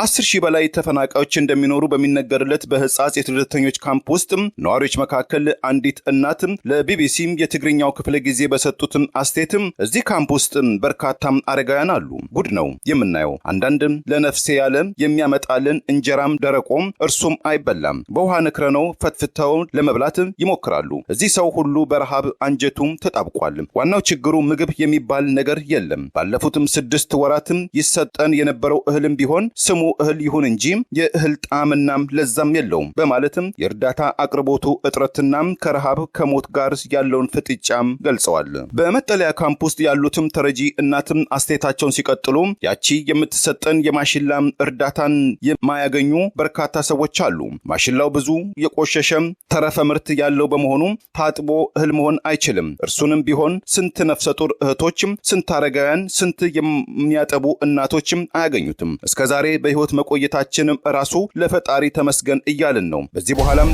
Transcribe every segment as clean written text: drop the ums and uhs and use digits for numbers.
ከ10,000 በላይ ተፈናቃዮች እንደሚኖሩ በሚነገርለት በህጻጽ የስደተኞች ካምፕ ውስጥ ነዋሪዎች መካከል አንዲት እናት ለቢቢሲ የትግርኛው ክፍለ ጊዜ በሰጡት አስተያየት እዚህ ካምፕ ውስጥ በርካታ አረጋውያን አሉ። ጉድ ነው የምናየው። አንዳንድ ለነፍሴ ያለ የሚያመጣልን እንጀራም ደረቆም እርሱም አይበላም። በውሃ ነክረነው ፈትፍተው ለመብላት ይሞክራሉ። እዚህ ሰው ሁሉ በረሃብ አንጀቱም ተጣብቋል። ዋናው ችግሩ ምግብ የሚባል ነገር የለም። ባለፉትም 6 ወራት ይሰጠን የነበረው እህልም ቢሆን ስሙ እህል ይሁን እንጂ የእህል ጣዕምናም ለዛም የለውም በማለትም የእርዳታ አቅርቦቱ እጥረትና ከረሃብ ከሞት ጋር ያለውን ፍጥጫም ገልጸዋል። በመጠለያ ካምፕ ውስጥ ያሉትም ተረጂ እናትም አስተያየታቸውን ሲቀጥሉ ያቺ የምትሰጠን የማሽላ እርዳታን የማያገኙ በርካታ ሰዎች አሉ። ማሽላው ብዙ የቆሸሸም ተረፈ ምርት ያለው በመሆኑ ታጥቦ እህል መሆን አይችልም። እርሱንም ቢሆን ስንት ነፍሰ ጡር እህቶችም ስንት አረጋውያን ስንት የሚያጠቡ እናቶችም አያገኙትም። እስከዛሬ በህይወት መቆየታችን ራሱ ለፈጣሪ ተመስገን እያልን ነው። በዚህ በኋላም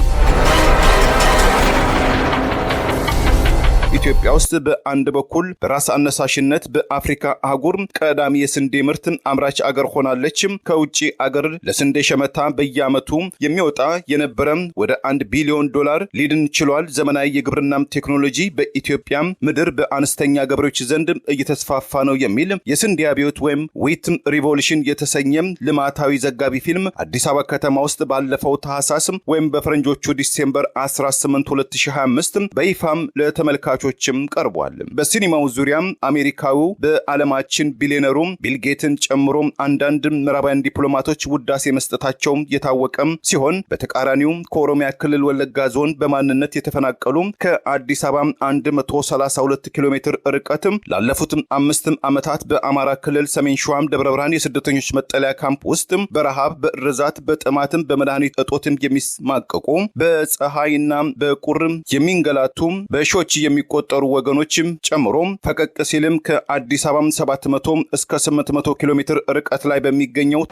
ኢትዮጵያ ውስጥ በአንድ በኩል በራስ አነሳሽነት በአፍሪካ አህጉር ቀዳሚ የስንዴ ምርት አምራች አገር ሆናለች። ከውጪ አገር ለስንዴ ሸመታ በየዓመቱ የሚወጣ የነበረ ወደ $1 ቢሊዮን ሊድን ችሏል። ዘመናዊ የግብርና ቴክኖሎጂ በኢትዮጵያ ምድር በአነስተኛ ገበሬዎች ዘንድ እየተስፋፋ ነው የሚል የስንዴ አብዮት ወይም ዊት ሪቮሉሽን የተሰኘ ልማታዊ ዘጋቢ ፊልም አዲስ አበባ ከተማ ውስጥ ባለፈው ታህሳስ ወይም በፈረንጆቹ ዲሴምበር 18 2025 በይፋም ለተመልካቾች ቀርቧል። በሲኒማው ዙሪያ አሜሪካው በዓለማችን ቢሊዮነሩ ቢል ጌትን ጨምሮ አንዳንድ ምዕራባውያን ዲፕሎማቶች ውዳሴ መስጠታቸው የታወቀ ሲሆን በተቃራኒው ከኦሮሚያ ክልል ወለጋ ዞን በማንነት የተፈናቀሉ ከአዲስ አበባ 132 ኪሎ ሜትር ርቀት ላለፉት 5 ዓመታት በአማራ ክልል ሰሜን ሸዋ ደብረ ብርሃን የስደተኞች መጠለያ ካምፕ ውስጥ በረሃብ በርዛት በጥማት በመድኃኒት እጦት የሚስማቀቁ በፀሐይና በቁር የሚንገላቱ በሺዎች የሚቆጠሩ ወገኖችም ጨምሮ ፈቀቅ ሲልም ከአዲስ አበባ 700 እስከ 800 ኪሎ ሜትር ርቀት ላይ በሚገኘው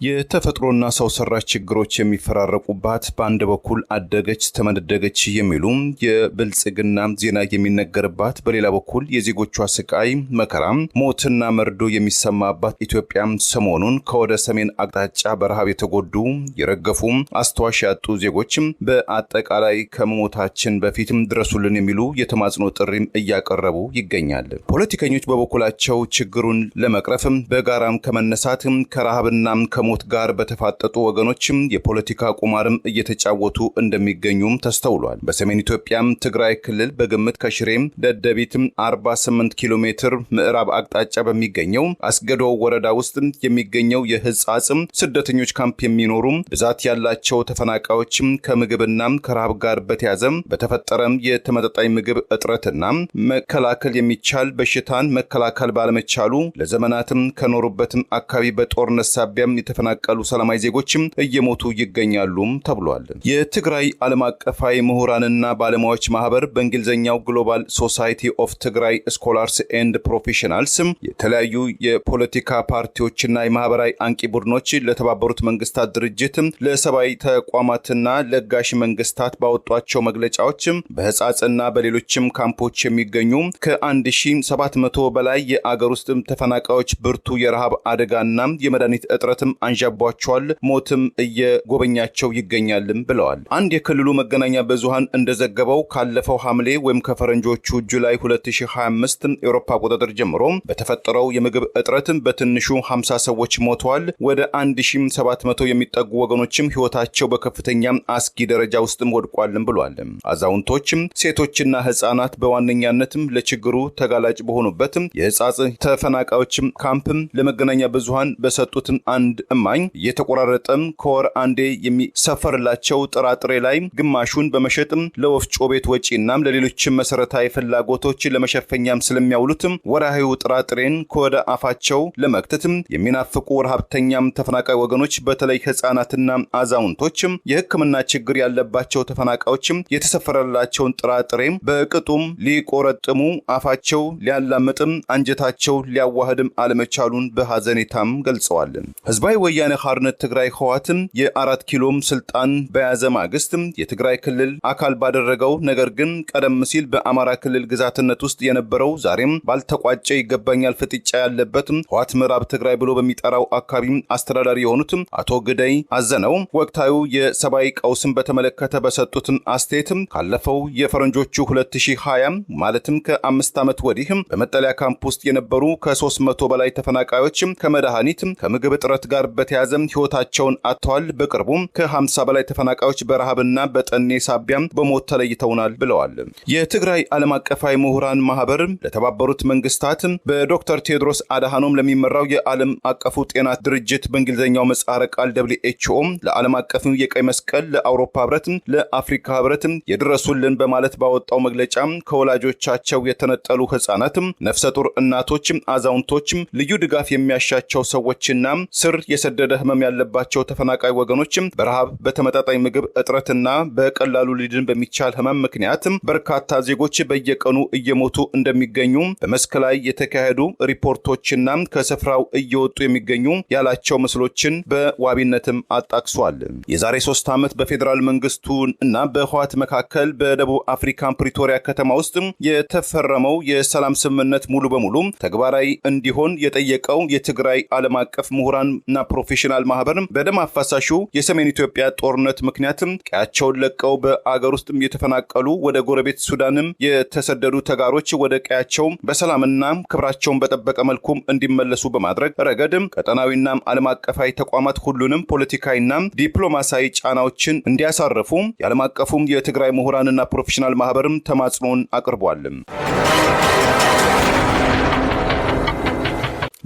የተፈጥሮና ሰው ሰራሽ ችግሮች የሚፈራረቁባት በአንድ በኩል አደገች ተመነደገች የሚሉ የብልጽግና ዜና የሚነገርባት በሌላ በኩል የዜጎቿ ስቃይ መከራ ሞትና መርዶ የሚሰማባት ኢትዮጵያ ሰሞኑን ከወደ ሰሜን አቅጣጫ በረሃብ የተጎዱ የረገፉ አስተዋሽ ያጡ ዜጎች በአጠቃላይ ከመሞታችን በፊት ድረሱልን የሚሉ የተማጽኖ ጥሪም እያቀረቡ ይገኛል። ፖለቲከኞች በበኩላቸው ችግሩን ለመቅረፍ በጋራም ከመነሳት ከረሃብና ሞት ጋር በተፋጠጡ ወገኖችም የፖለቲካ ቁማርም እየተጫወቱ እንደሚገኙም ተስተውሏል። በሰሜን ኢትዮጵያም ትግራይ ክልል በግምት ከሽሬም ደደቢትም 48 ኪሎ ሜትር ምዕራብ አቅጣጫ በሚገኘው አስገዶ ወረዳ ውስጥ የሚገኘው የህጻጽም ስደተኞች ካምፕ የሚኖሩ ብዛት ያላቸው ተፈናቃዮችም ከምግብና ከረሃብ ጋር በተያዘም በተፈጠረም የተመጣጣኝ ምግብ እጥረትና መከላከል የሚቻል በሽታን መከላከል ባለመቻሉ ለዘመናትም ከኖሩበትም አካባቢ በጦርነት ሳቢያም የተፈናቀሉ ሰላማዊ ዜጎችም እየሞቱ ይገኛሉ ተብሏል። የትግራይ ዓለም አቀፋዊ ምሁራንና ባለሙያዎች ማህበር በእንግሊዝኛው ግሎባል ሶሳይቲ ኦፍ ትግራይ ስኮላርስ ኤንድ ፕሮፌሽናልስ የተለያዩ የፖለቲካ ፓርቲዎችና የማህበራዊ አንቂ ቡድኖች ለተባበሩት መንግስታት ድርጅት ለሰብአዊ ተቋማትና ለጋሽ መንግስታት ባወጧቸው መግለጫዎች በህጻጽና በሌሎችም ካምፖች የሚገኙ ከ1700 በላይ የአገር ውስጥ ተፈናቃዮች ብርቱ የረሃብ አደጋና የመድኃኒት እጥረትም አንዣቧቸዋል፣ ሞትም እየጎበኛቸው ይገኛልም ብለዋል። አንድ የክልሉ መገናኛ ብዙሃን እንደዘገበው ካለፈው ሐምሌ ወይም ከፈረንጆቹ ጁላይ 2025 የአውሮፓ አቆጣጠር ጀምሮ በተፈጠረው የምግብ እጥረትም በትንሹ 50 ሰዎች ሞተዋል። ወደ 1700 የሚጠጉ ወገኖችም ህይወታቸው በከፍተኛ አስጊ ደረጃ ውስጥም ወድቋልም ብሏል። አዛውንቶችም ሴቶችና ህፃናት በዋነኛነትም ለችግሩ ተጋላጭ በሆኑበትም የህጻጽ ተፈናቃዮችም ካምፕም ለመገናኛ ብዙሃን በሰጡት አንድ እማኝ የተቆራረጠም ከወር አንዴ የሚሰፈርላቸው ጥራጥሬ ላይ ግማሹን በመሸጥም ለወፍጮ ቤት ወጪና ለሌሎችም መሰረታዊ ፍላጎቶች ለመሸፈኛም ስለሚያውሉትም ወራሂው ጥራጥሬን ከወደ አፋቸው ለመክተትም የሚናፍቁ ረሃብተኛም ተፈናቃይ ወገኖች በተለይ ህፃናትና አዛውንቶችም የህክምና ችግር ያለባቸው ተፈናቃዮችም የተሰፈረላቸውን ጥራጥሬ በቅጡም ሊቆረጥሙ አፋቸው ሊያላምጥም አንጀታቸው ሊያዋህድም አለመቻሉን በሐዘኔታም ገልጸዋል። ህዝባዊ ወያኔ ሓርነት ትግራይ ህወሓት የ4 ኪሎም ስልጣን በያዘ ማግስት የትግራይ ክልል አካል ባደረገው ነገር ግን ቀደም ሲል በአማራ ክልል ግዛትነት ውስጥ የነበረው ዛሬም ባልተቋጨ ይገባኛል ፍጥጫ ያለበት ህወሓት ምዕራብ ትግራይ ብሎ በሚጠራው አካባቢ አስተዳዳሪ የሆኑት አቶ ግደይ አዘነው ወቅታዊ የሰብአዊ ቀውስን በተመለከተ በሰጡት አስተያየት ካለፈው የፈረንጆቹ 2020 ማለትም ከ5 ዓመት ወዲህ በመጠለያ ካምፕ ውስጥ የነበሩ ከ300 በላይ ተፈናቃዮች ከመድኃኒት ከምግብ እጥረት ጋር በተያያዘ ህይወታቸውን አጥተዋል። በቅርቡ ከ50 በላይ ተፈናቃዮች በረሃብና በጠኔ ሳቢያ በሞት ተለይተውናል ብለዋል። የትግራይ ዓለም አቀፋዊ ምሁራን ማህበር ለተባበሩት መንግስታት በዶክተር ቴዎድሮስ አድሃኖም ለሚመራው የዓለም አቀፉ ጤና ድርጅት በእንግሊዝኛው ምህጻረ ቃል WHO ለዓለም አቀፉ የቀይ መስቀል ለአውሮፓ ህብረት ለአፍሪካ ህብረት የድረሱልን በማለት ባወጣው መግለጫ ከወላጆቻቸው የተነጠሉ ህፃናት፣ ነፍሰ ጡር እናቶች፣ አዛውንቶች፣ ልዩ ድጋፍ የሚያሻቸው ሰዎችና ስር የሰደደ ህመም ያለባቸው ተፈናቃይ ወገኖች በረሃብ በተመጣጣኝ ምግብ እጥረትና በቀላሉ ሊድን በሚቻል ህመም ምክንያት በርካታ ዜጎች በየቀኑ እየሞቱ እንደሚገኙ በመስክ ላይ የተካሄዱ ሪፖርቶችና ከስፍራው እየወጡ የሚገኙ ያላቸው ምስሎችን በዋቢነትም አጣቅሷል። የዛሬ 3 ዓመት በፌዴራል መንግስቱ እና በህወሓት መካከል በደቡብ አፍሪካ ፕሪቶሪያ ከተማ ውስጥ የተፈረመው የሰላም ስምምነት ሙሉ በሙሉ ተግባራዊ እንዲሆን የጠየቀው የትግራይ ዓለም አቀፍ ምሁራንና ፕሮፌሽናል ማህበር በደም አፋሳሹ የሰሜን ኢትዮጵያ ጦርነት ምክንያት ቀያቸውን ለቀው በአገር ውስጥ የተፈናቀሉ ወደ ጎረቤት ሱዳንም የተሰደዱ ተጋሮች ወደ ቀያቸው በሰላምና ክብራቸውን በጠበቀ መልኩ እንዲመለሱ በማድረግ ረገድ ቀጠናዊና ዓለም አቀፋዊ ተቋማት ሁሉንም ፖለቲካዊና ዲፕሎማሲያዊ ጫናዎችን እንዲያሳርፉ የዓለም አቀፉ የትግራይ ምሁራንና ፕሮፌሽናል ማህበርም ተማጽኖን አቅርቧል።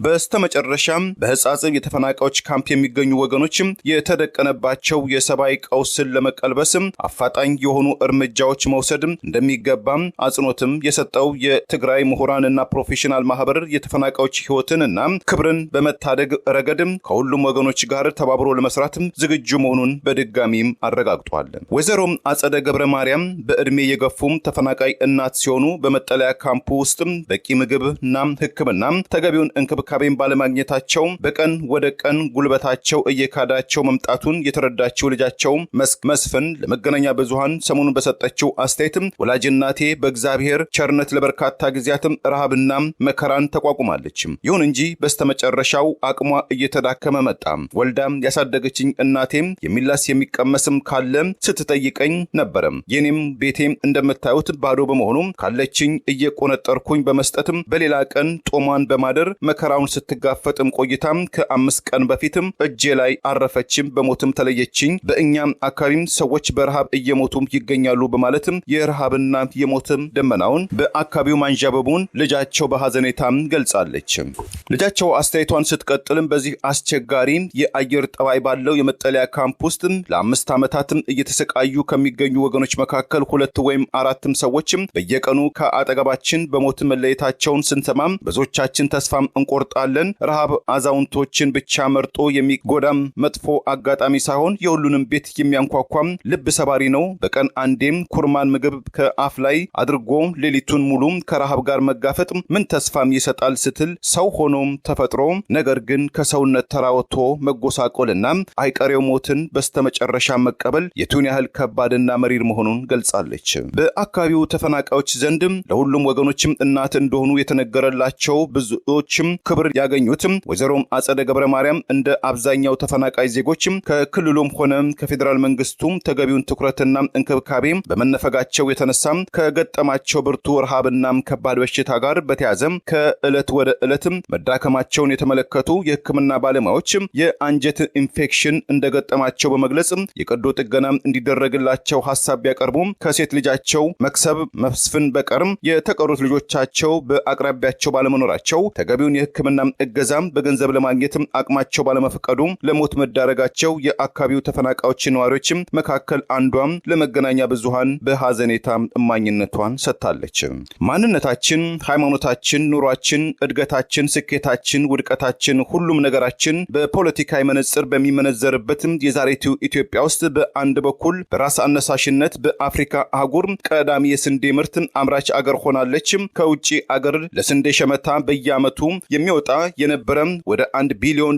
በስተመጨረሻም በህጻጽም የተፈናቃዮች ካምፕ የሚገኙ ወገኖች የተደቀነባቸው የሰብአዊ ቀውስን ለመቀልበስ አፋጣኝ የሆኑ እርምጃዎች መውሰድ እንደሚገባ አጽንኦትም የሰጠው የትግራይ ምሁራንና ፕሮፌሽናል ማህበር የተፈናቃዮች ህይወትንና ክብርን በመታደግ ረገድ ከሁሉም ወገኖች ጋር ተባብሮ ለመስራት ዝግጁ መሆኑን በድጋሚም አረጋግጧል። ወይዘሮ አጸደ ገብረ ማርያም በእድሜ የገፉም ተፈናቃይ እናት ሲሆኑ በመጠለያ ካምፕ ውስጥ በቂ ምግብና ሕክምና ተገቢውን እንክብካቤን ባለማግኘታቸው በቀን ወደ ቀን ጉልበታቸው እየካዳቸው መምጣቱን የተረዳችው ልጃቸው መስፍን ለመገናኛ ብዙሃን ሰሞኑን በሰጠችው አስተያየት ወላጅ እናቴ በእግዚአብሔር ቸርነት ለበርካታ ጊዜያት ረሃብና መከራን ተቋቁማለች። ይሁን እንጂ በስተመጨረሻው አቅሟ እየተዳከመ መጣ። ወልዳም ያሳደገችኝ እናቴም የሚላስ የሚቀመስም ካለ ስትጠይቀኝ ነበር። የኔም ቤቴም እንደምታዩት ባዶ በመሆኑ ካለችኝ እየቆነጠርኩኝ በመስጠትም በሌላ ቀን ጦሟን በማደር መከራውን ስትጋፈጥም ቆይታም ከ5 ቀን በፊትም እጄ ላይ አረፈችም፣ በሞትም ተለየችኝ። በእኛም አካባቢም ሰዎች በረሃብ እየሞቱም ይገኛሉ በማለትም የረሃብና የሞትም ደመናውን በአካባቢው ማንዣበቡን ልጃቸው በሐዘኔታም ገልጻለች። ልጃቸው አስተያየቷን ስትቀጥልም በዚህ አስቸጋሪ የአየር ጠባይ ባለው የመጠለያ ካምፕ ውስጥ ለ5 ዓመታትም እየተሰቃዩ ከሚገኙ ወገኖች መካከል 2 ወይም 4 ሰዎች በየቀኑ ከአጠገባችን በሞት መለየታቸውን ስንሰማም ብዙዎቻችን ተስፋም እንቆርጣለን። ረሃብ አዛውንቶችን ብቻ መርጦ የሚጎዳም መጥፎ አጋጣሚ ሳይሆን የሁሉንም ቤት የሚያንኳኳም ልብ ሰባሪ ነው። በቀን አንዴም ኩርማን ምግብ ከአፍ ላይ አድርጎ ሌሊቱን ሙሉ ከረሃብ ጋር መጋፈጥ ምን ተስፋም ይሰጣል ስትል ሰው ሆኖም ተፈጥሮ ነገር ግን ከሰውነት ተራወቶ መጎሳቆልና አይቀሬው ሞትን በስተመጨረሻ መቀበል የቱን ያህል ከባድና መሪር መሆኑን ገልጻለች። በአካባቢው ተፈናቃዮች ዘንድም ለሁሉም ወገኖችም እናት እንደሆኑ የተነገረላቸው ብዙዎችም ክብር ያገኙትም ወይዘሮ አጸደ ገብረ ማርያም እንደ አብዛኛው ተፈናቃይ ዜጎችም ከክልሉም ሆነ ከፌዴራል መንግስቱም ተገቢውን ትኩረትና እንክብካቤ በመነፈጋቸው የተነሳም ከገጠማቸው ብርቱ ረሃብና ከባድ በሽታ ጋር በተያያዘ ከዕለት ወደ ዕለትም መዳከማቸውን የተመለከቱ የሕክምና ባለሙያዎች የአንጀት ኢንፌክሽን እንደገጠማቸው በመግለጽ የቀዶ ጥገና እንዲደረግላቸው ሐሳብ ቢያቀርቡም ከሴት ልጃቸው መክሰብ መስፍን በቀርም የተቀሩት ልጆቻቸው በአቅራቢያቸው ባለመኖራቸው ተገቢውን የሕክምና እገዛም በገንዘብ ለማግኘት አቅማቸው ባለመፈቀዱ ለሞት መዳረጋቸው የአካባቢው ተፈናቃዮች ነዋሪዎችም መካከል አንዷም ለመገናኛ ብዙሃን በሐዘኔታ እማኝነቷን ሰጥታለች። ማንነታችን፣ ሃይማኖታችን፣ ኑሯችን፣ እድገታችን፣ ስኬታችን፣ ውድቀታችን፣ ሁሉም ነገራችን በፖለቲካዊ መነጽር በሚመነዘርበት የዛሬቱ ኢትዮጵያ ውስጥ በአንድ በኩል በራስ አነሳሽነት በአፍሪካ አህጉር ቀዳሚ የስንዴ ምርት አምራች አገር ሆናለች። ከውጪ አገር ለስንዴ ሸመታ በየዓመቱ የሚወጣ የነበረ ወደ $1 ቢሊዮን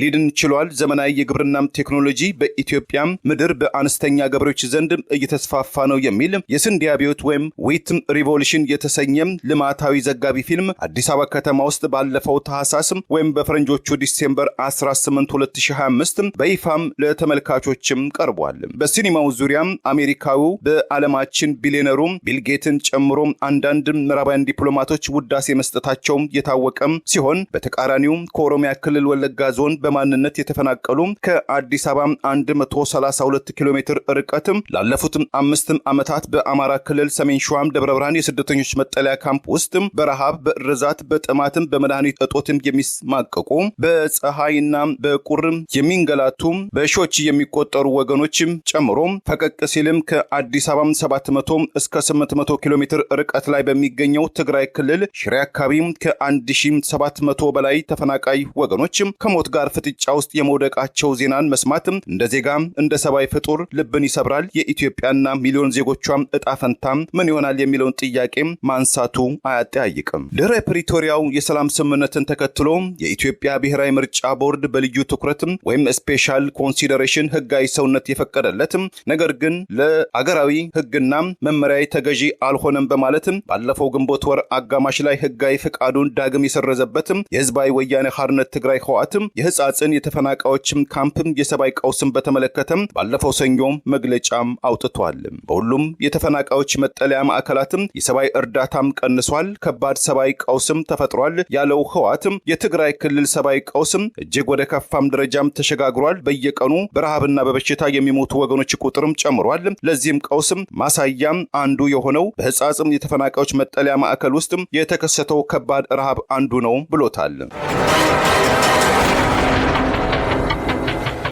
ሊድን ችሏል። ዘመናዊ የግብርና ቴክኖሎጂ በኢትዮጵያ ምድር በአነስተኛ ገበሬዎች ዘንድ እየተስፋፋ ነው የሚል የስንዴ አብዮት ወይም ዊት ሪቮሉሽን የተሰኘ ልማታዊ ዘጋቢ ፊልም አዲስ አበባ ከተማ ውስጥ ባለፈው ታህሳስ ወይም በፈረንጆቹ ዲሴምበር 18 2025 በይፋም ለተመልካቾችም ቀርቧል። በሲኒማው ዙሪያ አሜሪካዊው በዓለማችን ቢሊዮነሩ ቢል ጌትን ጨምሮ አንዳንድ ምዕራባውያን ዲፕሎማቶች ውዳሴ መስጠታቸው የታወቀ ሲሆን በተቃራኒው ከኦሮሚያ ክልል ወለጋ ዞን በማንነት የተፈናቀሉ ከአዲስ አበባ 132 ኪሎ ሜትር ርቀት ላለፉት 5 ዓመታት በአማራ ክልል ሰሜን ሸዋ ደብረ ብርሃን የስደተኞች መጠለያ ካምፕ ውስጥ በረሃብ በርዛት በጥማት በመድኃኒት እጦት የሚስማቀቁ በፀሐይና በቁር የሚንገላቱ በሺዎች የሚቆጠሩ ወገኖች ጨምሮ ፈቀቅ ሲልም ከአዲስ አበባ 700 እስከ 800 ኪሎ ሜትር ርቀት ላይ በሚገኘው ትግራይ ክልል ሽሬ አካባቢ ከ1700 በላይ ተፈናቃይ ወገኖች ከሞት ጋር ፍጥጫ ውስጥ የመውደቃቸው ዜናን መስማት እንደ ዜጋ እንደ ሰብአዊ ፍጡር ልብን ይሰብራል። የኢትዮጵያና ሚሊዮን ዜጎቿ እጣ ፈንታ ምን ይሆናል የሚለውን ጥያቄ ማንሳቱ አያጠያይቅም። ድህረ ፕሪቶሪያው የሰላም ስምምነትን ተከትሎ የኢትዮጵያ ብሔራዊ ምርጫ ቦርድ በልዩ ትኩረት ወይም ስፔሻል ኮንሲደሬሽን ህጋዊ ሰውነት የፈቀደለት ነገር ግን ለአገራዊ ህግና መመሪያ ተገዢ አልሆነም በማለት ባለፈው ግንቦት ወር አጋማሽ ላይ ህጋዊ ፍቃዱን ዳግም የሰረዘበት የህዝባዊ ወያኔ ሓርነት ትግራይ ህወሓት የህፃጽን የተፈናቃዮች ካምፕ የሰብአዊ ቀውስን በተመለከተ ባለፈው ሰኞ መግለጫም አውጥቷል። በሁሉም የተፈናቃዮች መጠለያ ማዕከላት የሰብአዊ እርዳታም ቀንሷል፣ ከባድ ሰብአዊ ቀውስም ተፈጥሯል ያለው ህወሓት የትግራይ ክልል ሰብአዊ ቀውስም እጅግ ወደ ከፋም ደረጃም ተሸጋግሯል። በየቀኑ በረሃብና በበሽታ የሚሞቱ ወገኖች ቁጥርም ጨምሯል። ለዚህም ቀውስም ማሳያም አንዱ የሆነው በህፃጽም የተፈናቃዮች መጠለያ ማዕከል ውስጥ የተከሰተው ከባድ ረሃብ አንዱ ነው ብሎታል።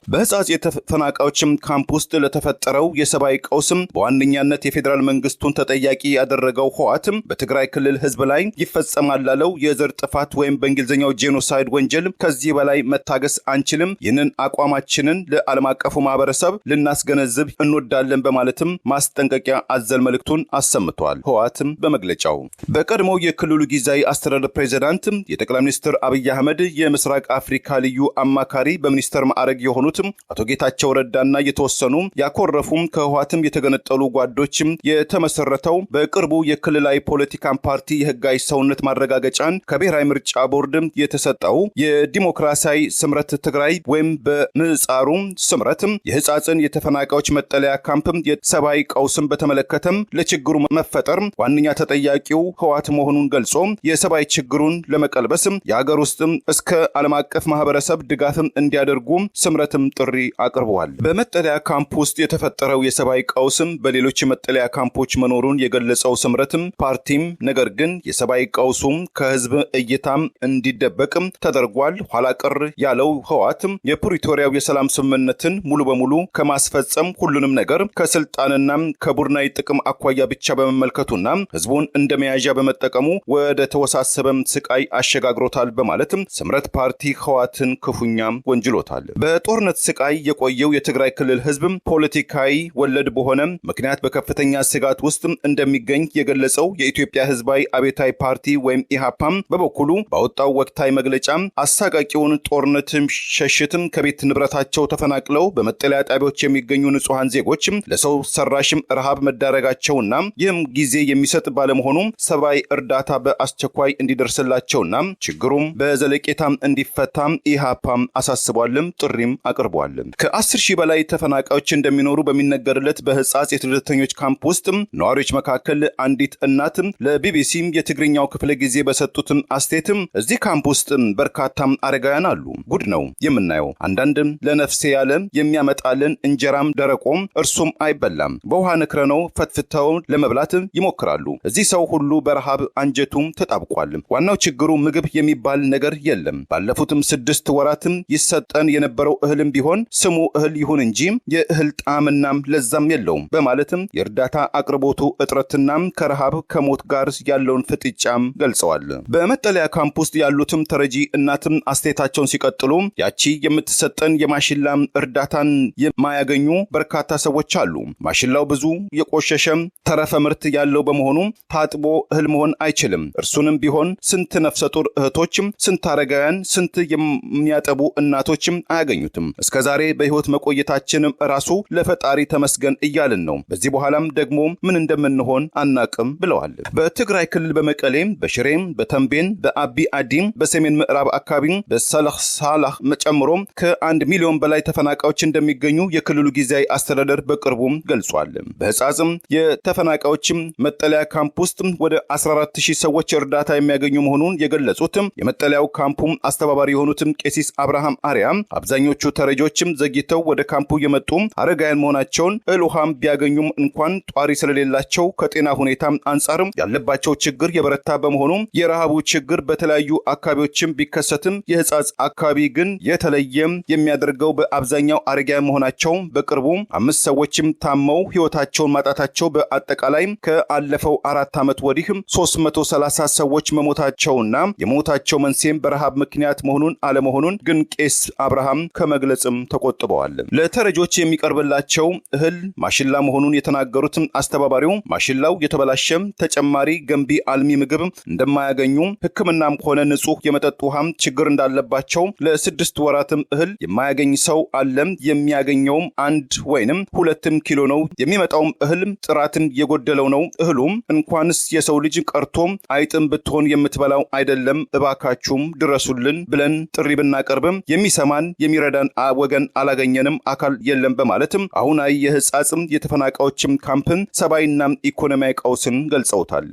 በህፃጽ የተፈናቃዮችም ካምፕ ውስጥ ለተፈጠረው የሰብአዊ ቀውስም በዋነኛነት የፌዴራል መንግስቱን ተጠያቂ ያደረገው ህወሓት በትግራይ ክልል ህዝብ ላይ ይፈጸማል ላለው የዘር ጥፋት ወይም በእንግሊዝኛው ጄኖሳይድ ወንጀል ከዚህ በላይ መታገስ አንችልም፣ ይህንን አቋማችንን ለዓለም አቀፉ ማህበረሰብ ልናስገነዝብ እንወዳለን በማለትም ማስጠንቀቂያ አዘል መልእክቱን አሰምቷል። ህወሓትም በመግለጫው በቀድሞው የክልሉ ጊዜያዊ አስተዳደር ፕሬዝዳንት የጠቅላይ ሚኒስትር አብይ አህመድ የምስራቅ አፍሪካ ልዩ አማካሪ በሚኒስተር ማዕረግ የሆኑት አቶ ጌታቸው ረዳና የተወሰኑ ያኮረፉም ከህወሓትም የተገነጠሉ ጓዶችም የተመሰረተው በቅርቡ የክልላዊ ፖለቲካን ፓርቲ የህጋዊ ሰውነት ማረጋገጫን ከብሔራዊ ምርጫ ቦርድ የተሰጠው የዲሞክራሲያዊ ስምረት ትግራይ ወይም በምህጻሩ ስምረት የህፃጽን የተፈናቃዮች መጠለያ ካምፕ የሰብአዊ ቀውስን በተመለከተም ለችግሩ መፈጠር ዋነኛ ተጠያቂው ህወሓት መሆኑን ገልጾ የሰብአዊ ችግሩን ለመቀልበስ የሀገር ውስጥ እስከ ዓለም አቀፍ ማህበረሰብ ድጋፍም እንዲያደርጉ ስምረትም ጥሪ አቅርበዋል። በመጠለያ ካምፕ ውስጥ የተፈጠረው የሰብአዊ ቀውስም በሌሎች የመጠለያ ካምፖች መኖሩን የገለጸው ስምረትም ፓርቲም ነገር ግን የሰብአዊ ቀውሱም ከህዝብ እይታም እንዲደበቅም ተደርጓል። ኋላ ቀር ያለው ህወሓትም የፕሪቶሪያው የሰላም ስምምነትን ሙሉ በሙሉ ከማስፈጸም ሁሉንም ነገር ከስልጣንና ከቡድናዊ ጥቅም አኳያ ብቻ በመመልከቱና ህዝቡን እንደ መያዣ በመጠቀሙ ወደ ተወሳሰበም ስቃይ አሸጋግሮታል በማለትም ስምረት ፓርቲ ህወሓትን ክፉኛም ወንጅሎታል። በጦርነት ስቃይ የቆየው የትግራይ ክልል ህዝብ ፖለቲካዊ ወለድ በሆነ ምክንያት በከፍተኛ ስጋት ውስጥ እንደሚገኝ የገለጸው የኢትዮጵያ ህዝባዊ አብዮታዊ ፓርቲ ወይም ኢሃፓም በበኩሉ ባወጣው ወቅታዊ መግለጫ አሳቃቂውን ጦርነትም ሸሽትም ከቤት ንብረታቸው ተፈናቅለው በመጠለያ ጣቢያዎች የሚገኙ ንጹሃን ዜጎች ለሰው ሰራሽም ረሃብ መዳረጋቸውና ይህም ጊዜ የሚሰጥ ባለመሆኑ ሰብአዊ እርዳታ በአስቸኳይ እንዲደርስላቸውና ችግሩም በዘለቄታም እንዲፈታ ኢሃፓም አሳስቧልም ጥሪም አቅርቧል። ከ10 ሺህ በላይ ተፈናቃዮች እንደሚኖሩ በሚነገርለት በህፃጽ የስደተኞች ካምፕ ውስጥ ነዋሪዎች መካከል አንዲት እናት ለቢቢሲ የትግርኛው ክፍለ ጊዜ በሰጡት አስተያየት እዚህ ካምፕ ውስጥ በርካታ አረጋውያን አሉ። ጉድ ነው የምናየው። አንዳንድ ለነፍሴ ያለ የሚያመጣልን እንጀራም ደረቆም እርሱም አይበላም። በውሃ ነክረነው ፈትፍተው ለመብላት ይሞክራሉ። እዚህ ሰው ሁሉ በረሃብ አንጀቱም ተጣብቋል። ዋናው ችግሩ ምግብ የሚባል ነገር የለም። ባለፉትም 6 ወራት ይሰጠን የነበረው እህልም ቢሆን ስሙ እህል ይሁን እንጂ የእህል ጣዕምናም ለዛም የለውም በማለትም የእርዳታ አቅርቦቱ እጥረትና ከረሃብ ከሞት ጋር ያለውን ፍጥጫም ገልጸዋል። በመጠለያ ካምፕ ውስጥ ያሉትም ተረጂ እናትም አስተያየታቸውን ሲቀጥሉ ያቺ የምትሰጠን የማሽላ እርዳታን የማያገኙ በርካታ ሰዎች አሉ። ማሽላው ብዙ የቆሸሸ ተረፈ ምርት ያለው በመሆኑ ታጥቦ እህል መሆን አይችልም። እርሱንም ቢሆን ስንት ነፍሰ ጡር እህቶችም፣ ስንት አረጋውያን፣ ስንት የሚያጠቡ እናቶችም አያገኙትም። እስከዛሬ በህይወት መቆየታችንም ራሱ ለፈጣሪ ተመስገን እያልን ነው። በዚህ በኋላም ደግሞ ምን እንደምንሆን አናቅም ብለዋል። በትግራይ ክልል በመቀሌም፣ በሽሬም፣ በተንቤን፣ በአቢ አዲም፣ በሰሜን ምዕራብ አካባቢ በሰላህ ሳላህ ጨምሮ ከ1 ሚሊዮን በላይ ተፈናቃዮች እንደሚገኙ የክልሉ ጊዜያዊ አስተዳደር በቅርቡ ገልጿል። በህጻጽም የተፈናቃዮችም መጠለያ ካምፕ ውስጥ ወደ 14000 ሰዎች እርዳታ የሚያገኙ መሆኑን የገለጹት የመጠለያው ካምፑም አስተባባሪ የሆኑትም ቄሲስ አብርሃም አሪያ አብዛኞቹ ተረጆችም ዘግይተው ወደ ካምፑ የመጡ አረጋውያን መሆናቸውን እህል ውሃም ቢያገኙም እንኳን ጧሪ ስለሌላቸው ከጤና ሁኔታ አንጻር ያለባቸው ችግር የበረታ በመሆኑ የረሃቡ ችግር በተለያዩ አካባቢዎችም ቢከሰትም የህጻጽ አካባቢ ግን የተለየ የሚያደርገው በአብዛኛው አረጋውያን መሆናቸው በቅርቡ 5 ሰዎችም ታመው ህይወታቸውን ማጣታቸው በአጠቃላይ ከአለፈው 4 ዓመት ወዲህ 330 ሰዎች መሞታቸውና የሞታቸው መንስኤም በረሃብ ምክንያት መሆኑን አለመሆኑን ግን ቄስ አብርሃም ከመግለጽም ተቆጥበዋል። ለተረጆች የሚቀርብላቸው እህል ማሽላ መሆኑን የተናገሩት አስተባባሪው ማሽላው የተበላሸም ተጨማሪ ገንቢ አልሚ ምግብ እንደማያገኙ ሕክምናም ሆነ ንጹህ የመጠጥ ውሃም ችግር እንዳለባቸው ለ6 ወራትም እህል የማያገኝ ሰው አለም የሚያገኘውም 1 ወይንም 2 ኪሎ ነው። የሚመጣውም እህል ጥራትን የጎደለው ነው። እህሉም እንኳንስ የሰው ልጅ ቀርቶ አይጥም ብትሆን የምትበላው አይደለም፣ እባካችሁም ድረሱልን ብለን ጥሪ ብናቀርብም የሚሰማን የሚረዳን ወገን አላገኘንም፣ አካል የለም በማለትም አሁናዊ የህጻጽም የተፈናቃዮችም ካምፕን ሰብአዊና ኢኮኖሚያዊ ቀውስን ገልጸውታል።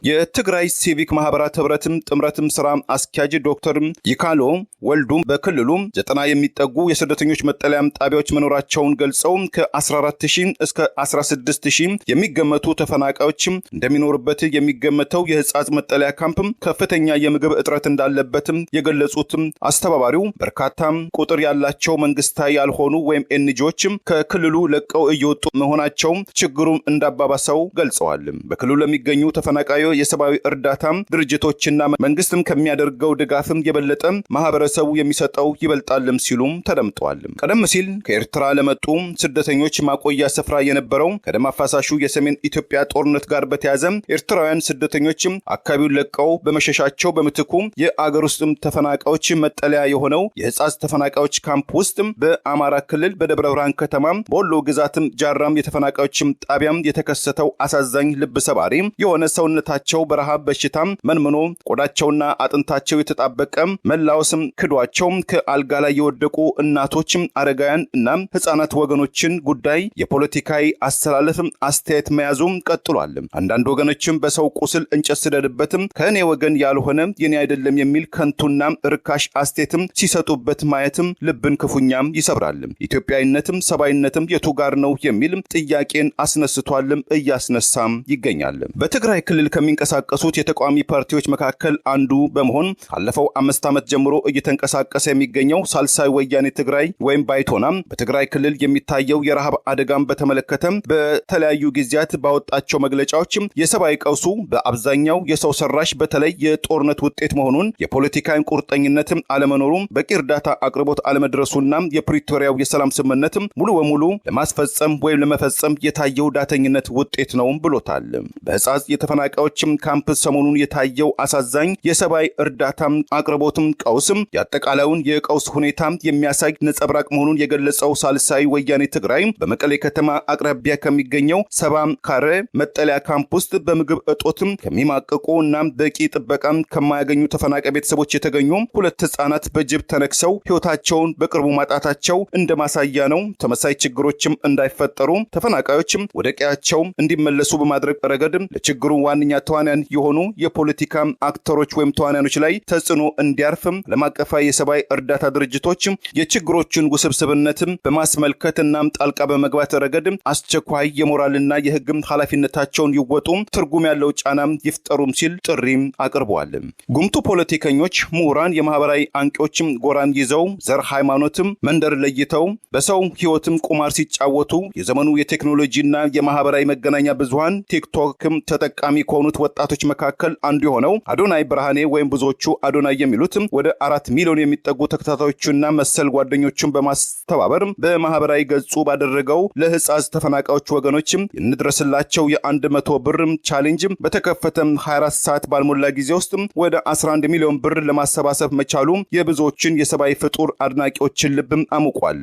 የትግራይ ሲቪክ ማህበራት ህብረትም ጥምረትም ስራ አስኪያጅ ዶክተር ይካሎ ወልዱም በክልሉ 90 የሚጠጉ የስደተኞች መጠለያ ጣቢያዎች መኖራቸውን ገልጸው ከ14000 እስከ 16000 የሚገመቱ ተፈናቃዮች እንደሚኖርበት የሚገመተው የህጻጽ መጠለያ ካምፕ ከፍተኛ የምግብ እጥረት እንዳለበትም የገለጹት አስተባባሪው በርካታ ቁጥር ያላቸው መንግስታዊ ያልሆኑ ወይም ኤንጂኦዎች ከክልሉ ለቀው እየወጡ መሆናቸው ችግሩን እንዳባባሰው ገልጸዋል። በክልሉ ለሚገኙ ተፈናቃዮች የሰብአዊ እርዳታ ድርጅቶችና መንግስትም ከሚያደርገው ድጋፍም የበለጠ ማህበረሰቡ የሚሰጠው ይበልጣልም ሲሉም ተደምጠዋል። ቀደም ሲል ከኤርትራ ለመጡ ስደተኞች ማቆያ ስፍራ የነበረው ከደም አፋሳሹ የሰሜን ኢትዮጵያ ጦርነት ጋር በተያያዘ ኤርትራውያን ስደተኞች አካባቢውን ለቀው በመሸሻቸው በምትኩ የአገር ውስጥ ተፈናቃዮች መጠለያ የሆነው የህጻጽ ተፈናቃዮች ካምፕ ውስጥ በአማራ ክልል በደብረ ብርሃን ከተማ በወሎ ግዛትም ጃራም የተፈናቃዮች ጣቢያም የተከሰተው አሳዛኝ ልብ ሰባሪ የሆነ ሰውነታቸው በረሃብ በሽታም መንምኖ ቆዳቸውና አጥንታቸው የተጣበቀ መላወስም ክዷቸው ከአልጋ ላይ የወደቁ እናቶችም አረጋውያን እና ህፃናት ወገኖችን ጉዳይ የፖለቲካዊ አስተላለፍ አስተያየት መያዙም ቀጥሏል። አንዳንድ ወገኖችም በሰው ቁስል እንጨት ስደድበትም ከእኔ ወገን ያልሆነ የኔ አይደለም የሚል ከንቱና ርካሽ አስተያየትም ሲሰጡበት ማየትም ልብን ክፉኛም ይሰብራል። ኢትዮጵያዊነትም ሰብአዊነትም የቱ ጋር ነው የሚል ጥያቄን አስነስቷልም እያስነሳም ይገኛል። በትግራይ ክልል ከሚንቀሳቀሱት የተቃዋሚ ፓርቲዎች መካከል አንዱ በመሆን ካለፈው 5 ዓመት ጀምሮ እየተንቀሳቀሰ የሚገኘው ሳልሳይ ወያኔ ትግራይ ወይም ባይቶና በትግራይ ክልል የሚታየው የረሃብ አደጋን በተመለከተ በተለያዩ ጊዜያት ባወጣቸው መግለጫዎች የሰብአዊ ቀውሱ በአብዛኛው የሰው ሰራሽ በተለይ የጦርነት ውጤት መሆኑን፣ የፖለቲካዊ ቁርጠኝነት አለመኖሩ፣ በቂ እርዳታ አቅርቦት አለመድረሱና የፕሪቶሪያው የሰላም ስምምነት ሙሉ በሙሉ ለማስፈጸም ወይም ለመፈጸም የታየው ዳተኝነት ውጤት ነው ብሎታል። በህጻጽ የተፈናቃዮችም ካምፕ ሰሞኑን የታየው አሳዛኝ የሰብአዊ እርዳታ አቅርቦትም ቀውስም የአጠቃላዩን የቀውስ ሁኔታ የሚያሳይ ነጸብራቅ መሆኑን የገለጸው ሳልሳይ ወያኔ ትግራይ በመቀሌ ከተማ አቅራቢያ ከሚገኘው 70 ካሬ መጠለያ ካምፕ ውስጥ በምግብ እጦትም ከሚማቀቁ እና በቂ ጥበቃ ከማያገኙ ተፈናቃይ ቤተሰቦች የተገኙ 2 ህጻናት በጅብ ተነክሰው ህይወታቸውን በቅርቡ ማጣታቸው እንደማሳያ ነው። ተመሳሳይ ችግሮችም እንዳይፈጠሩ ተፈናቃዮችም ወደ ቀያቸው እንዲመለሱ በማድረግ ረገድ ለችግሩ ዋነኛ ተዋናያን የሆኑ የፖለቲካ አክተሮች ወይም ተዋናያኖች ላይ ተጽዕኖ እንዲያርፍም ለማቀፋይ የሰብአዊ እርዳታ ድርጅቶች የችግሮችን ውስብስብነት በማስመልከትና ጣልቃ በመግባት ረገድ አስቸኳይ የሞራልና የህግ ኃላፊነታቸውን ይወጡ፣ ትርጉም ያለው ጫና ይፍጠሩም ሲል ጥሪ አቅርበዋል። ጉምቱ ፖለቲከኞች፣ ምሁራን፣ የማህበራዊ አንቂዎችም ጎራን ይዘው ዘር፣ ሃይማኖትም መንደር ለይተው በሰው ህይወትም ቁማር ሲጫወቱ የዘመኑ የቴክኖሎጂና የማህበራዊ መገናኛ ብዙሃን ቲክቶክም ተጠቃሚ ከሆኑት ወጣቶች መካከል አንዱ የሆነው አዶናይ ብርሃኔ ወይም ብዙዎቹ አዶናይ የሚሉት ወደ 4 ሚሊዮን የሚጠጉ ተከታታዮችና መሰል ጓደኞችን በማስተባበር በማህበራዊ ገጹ ባደረገው ለህፃዝ ተፈናቃዮች ወገኖች እንድረስላቸው የ100 ብር ቻሌንጅ በተከፈተ 24 ሰዓት ባልሞላ ጊዜ ውስጥ ወደ 11 ሚሊዮን ብር ለማሰባሰብ መቻሉ የብዙዎችን የሰብአዊ ፍጡር አድናቂዎችን ልብ አሙቋል።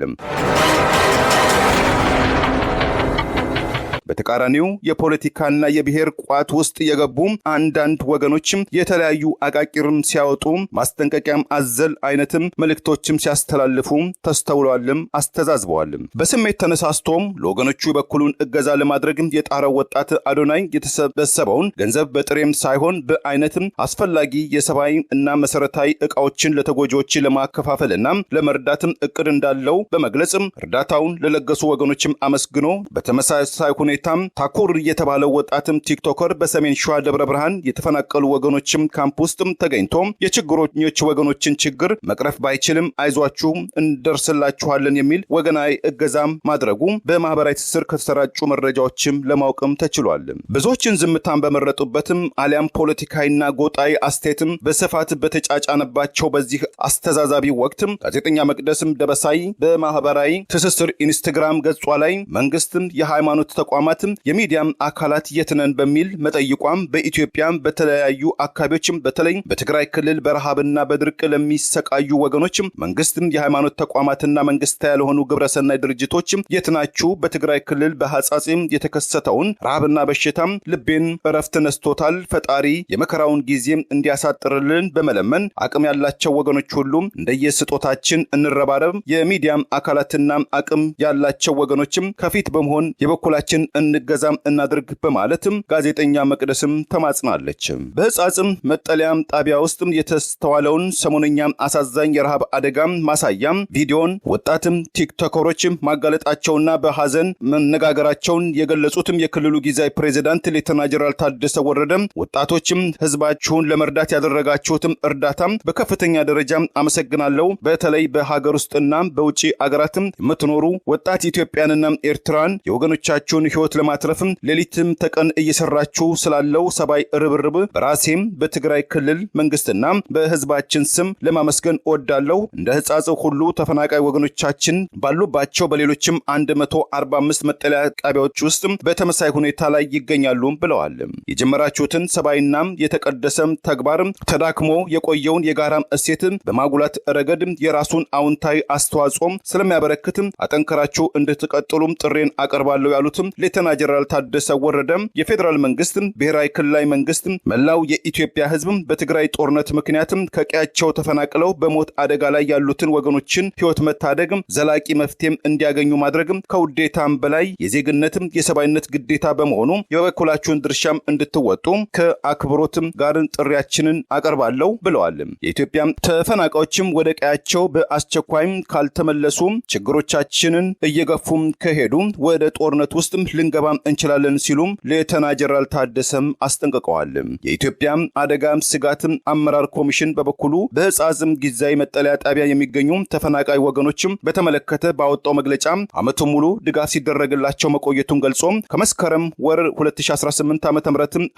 በተቃራኒው የፖለቲካና የብሔር ቋት ውስጥ የገቡ አንዳንድ ወገኖችም የተለያዩ አቃቂርም ሲያወጡ ማስጠንቀቂያም አዘል አይነትም መልእክቶችም ሲያስተላልፉ ተስተውሏልም አስተዛዝበዋልም። በስሜት ተነሳስቶም ለወገኖቹ በኩሉን እገዛ ለማድረግ የጣረው ወጣት አዶናይ የተሰበሰበውን ገንዘብ በጥሬም ሳይሆን በአይነትም አስፈላጊ የሰብአዊ እና መሰረታዊ ዕቃዎችን ለተጎጂዎች ለማከፋፈልና ለመርዳትም እቅድ እንዳለው በመግለጽም እርዳታውን ለለገሱ ወገኖችም አመስግኖ በተመሳሳይ ሁኔታም ታኩር የተባለው ወጣትም ቲክቶከር በሰሜን ሸዋ ደብረ ብርሃን የተፈናቀሉ ወገኖችም ካምፕ ውስጥም ተገኝቶ የችግረኞች ወገኖችን ችግር መቅረፍ ባይችልም አይዟችሁ እንደርስላችኋለን የሚል ወገናዊ እገዛም ማድረጉ በማህበራዊ ትስስር ከተሰራጩ መረጃዎችም ለማወቅም ተችሏል። ብዙዎችን ዝምታን በመረጡበትም አሊያም ፖለቲካዊና ጎጣዊ አስተያየትም በስፋት በተጫጫነባቸው በዚህ አስተዛዛቢ ወቅትም ጋዜጠኛ መቅደስም ደበሳይ በማህበራዊ ትስስር ኢንስታግራም ገጿ ላይ መንግስትም የሃይማኖት ተቋማት የሚዲያም አካላት የትነን በሚል መጠይቋም በኢትዮጵያ በተለያዩ አካባቢዎችም በተለይ በትግራይ ክልል በረሃብና በድርቅ ለሚሰቃዩ ወገኖችም መንግስትም የሃይማኖት ተቋማትና መንግስት ያልሆኑ ግብረሰናይ ድርጅቶችም የትናችሁ በትግራይ ክልል በሐጻጽም የተከሰተውን ረሃብና በሽታም ልቤን እረፍት ነስቶታል፣ ፈጣሪ የመከራውን ጊዜም እንዲያሳጥርልን በመለመን አቅም ያላቸው ወገኖች ሁሉ እንደየስጦታችን እንረባረብ፣ የሚዲያም አካላትና አቅም ያላቸው ወገኖችም ከፊት በመሆን የበኩላችን እንገዛም እናድርግ በማለትም ጋዜጠኛ መቅደስም ተማጽናለች። በህጻጽም መጠለያም ጣቢያ ውስጥም የተስተዋለውን ሰሞነኛ አሳዛኝ የረሃብ አደጋም ማሳያም ቪዲዮን ወጣትም ቲክቶከሮችም ማጋለጣቸውና በሐዘን መነጋገራቸውን የገለጹትም የክልሉ ጊዜያዊ ፕሬዝዳንት ሌተና ጀነራል ታደሰ ወረደ ወጣቶችም ህዝባችሁን ለመርዳት ያደረጋችሁትም እርዳታም በከፍተኛ ደረጃ አመሰግናለሁ። በተለይ በሀገር ውስጥና በውጪ አገራትም የምትኖሩ ወጣት ኢትዮጵያንና ኤርትራን የወገኖቻችሁን ህይወት ለማትረፍም ሌሊትም ተቀን እየሰራችሁ ስላለው ሰብአዊ ርብርብ በራሴም በትግራይ ክልል መንግስትና በህዝባችን ስም ለማመስገን እወዳለሁ። እንደ ህጻጽ ሁሉ ተፈናቃይ ወገኖቻችን ባሉባቸው በሌሎችም 145 መጠለያ ጣቢያዎች ውስጥ በተመሳሳይ ሁኔታ ላይ ይገኛሉ ብለዋል። የጀመራችሁትን ሰብአዊና የተቀደሰም ተግባር ተዳክሞ የቆየውን የጋራ እሴት በማጉላት ረገድ የራሱን አውንታዊ አስተዋጽኦ ስለሚያበረክት አጠንከራችሁ እንድትቀጥሉም ጥሬን አቀርባለሁ ያሉትም ሌተና ጀነራል ታደሰ ወረደ የፌዴራል መንግስት፣ ብሔራዊ ክልላዊ መንግስት፣ መላው የኢትዮጵያ ህዝብ በትግራይ ጦርነት ምክንያት ከቀያቸው ተፈናቅለው በሞት አደጋ ላይ ያሉትን ወገኖችን ህይወት መታደግ ዘላቂ መፍትሄም እንዲያገኙ ማድረግ ከውዴታም በላይ የዜግነትም የሰብአዊነት ግዴታ በመሆኑ የበኩላችሁን ድርሻም እንድትወጡ ከአክብሮትም ጋር ጥሪያችንን አቀርባለሁ ብለዋል። የኢትዮጵያ ተፈናቃዮችም ወደ ቀያቸው በአስቸኳይም ካልተመለሱ ችግሮቻችንን እየገፉም ከሄዱ ወደ ጦርነት ውስጥ ልንገባ እንችላለን ሲሉም ሌተና ጀነራል ታደሰም አስጠንቅቀዋል። የኢትዮጵያ አደጋ ስጋት አመራር ኮሚሽን በበኩሉ በህጻጽም ጊዜያዊ መጠለያ ጣቢያ የሚገኙ ተፈናቃይ ወገኖችም በተመለከተ ባወጣው መግለጫ ዓመቱን ሙሉ ድጋፍ ሲደረግላቸው መቆየቱን ገልጾ ከመስከረም ወር 2018 ዓ.ም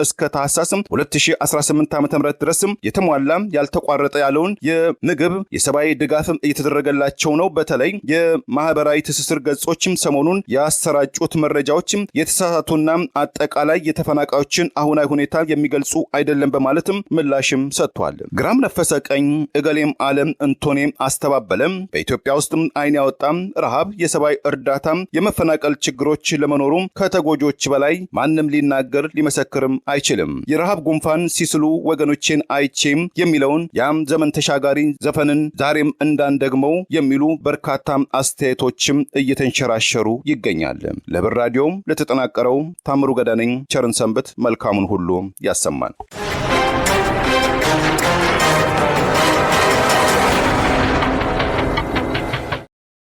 እስከ ታህሳስ 2018 ዓ.ም ድረስ የተሟላ ያልተቋረጠ ያለውን የምግብ የሰብአዊ ድጋፍ እየተደረገላቸው ነው። በተለይ የማህበራዊ ትስስር ገጾችም ሰሞኑን ያሰራጩት መረጃዎችም የተሳሳቱና አጠቃላይ የተፈናቃዮችን አሁናዊ ሁኔታ የሚገልጹ አይደለም በማለትም ምላሽም ሰጥቷል። ግራም ነፈሰ ቀኝ እገሌም ዓለም እንቶኔም አስተባበለም በኢትዮጵያ ውስጥ አይን ያወጣ ረሃብ፣ የሰብአዊ እርዳታ፣ የመፈናቀል ችግሮች ለመኖሩ ከተጎጆች በላይ ማንም ሊናገር ሊመሰክርም አይችልም። የረሃብ ጉንፋን ሲስሉ ወገኖቼን አይቼም የሚለውን ያም ዘመን ተሻጋሪ ዘፈንን ዛሬም እንዳንደግመው የሚሉ በርካታ አስተያየቶችም እየተንሸራሸሩ ይገኛል። ለብር ራዲዮ ለተጠናቀረው ታምሩ ገዳ ነኝ። ቸርን ሰንብት። መልካሙን ሁሉ ያሰማን።